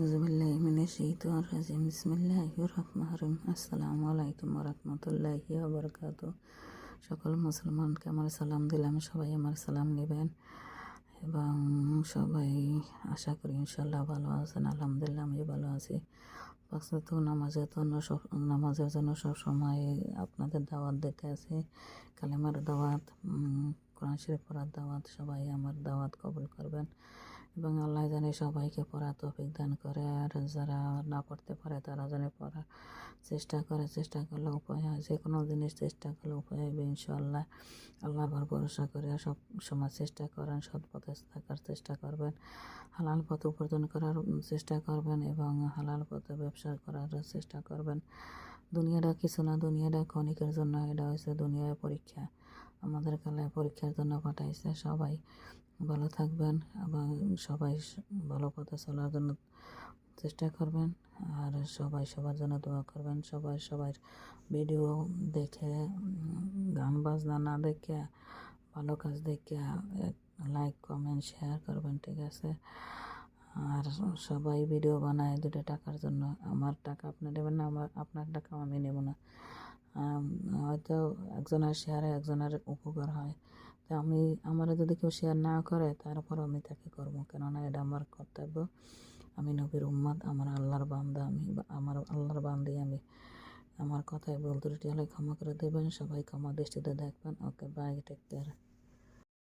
আউযুবিল্লাহি বিসমিল্লাহির রহমানির রহিম। আসসালামু আলাইকুম ওয়া রাহমাতুল্লাহি ওয়া বারাকাতুহু। সকল মুসলমানকে আমার সালাম দিলাম, সবাই আমার সালাম নেবেন এবং সবাই আশা করি ইনশাআল্লাহ ভালো আছেন। আলহামদুলিল্লাহ আমি ভালো আছি। পাঁচ ওয়াক্ত নামাজের জন্য সব সময় আপনাদের দাওয়াত দিতে আছে, কালেমার দাওয়াত, কোরআন শরীফ পড়ার দাওয়াত। সবাই আমার দাওয়াত কবুল করবেন এবং আল্লাহ জানে সবাইকে পড়ার তৌফিক দান করে। আর যারা না পড়তে পারে তারা জানে পড়ার চেষ্টা করে, চেষ্টা করলে উপায় হয়। যে কোনো জিনিস চেষ্টা করলে উপায় হবে ইনশাআল্লাহ। আল্লাহর উপর ভরসা করে সব সময় চেষ্টা করেন, সৎ পথে থাকার চেষ্টা করবেন, হালাল পথ উপার্জন করার চেষ্টা করবেন এবং হালাল পথে ব্যবসা করার চেষ্টা করবেন। দুনিয়াটা কিছু না, দুনিয়াটা ক্ষণিকের জন্য। এটা হচ্ছে দুনিয়ার পরীক্ষা, আমাদের কালে পরীক্ষার জন্য পাঠাইছে। সবাই ভালো থাকবেন এবং সবাই ভালো পথে চলার জন্য চেষ্টা করবেন আর সবাই সবার জন্য দোয়া করবেন। সবাই সবার ভিডিও দেখে, গান বাজনা না দেখে, ভালো কাজ দেখে লাইক কমেন্ট শেয়ার করবেন, ঠিক আছে? আর সবাই ভিডিও বানায় দুটো টাকার জন্য। আমার টাকা আপনি নেবেন না, আপনার টাকা আমি নেব না। হয়তো একজনের শেয়ারে একজনের উপকার হয়, তো আমার যদি কেউ শেয়ার না করে তারপর আমি তাকে করবো, কেননা এটা আমার কর্তব্য। আমি নবীর উম্মত, আমার আল্লাহর বান্দা, আমার আল্লাহর বান্দি আমি। আমার কথায় ভুল ত্রুটি হলে ক্ষমা করে দেবেন, সবাই ক্ষমা দৃষ্টিতে দেখবেন। ওকে, বাই, টেক কেয়ার।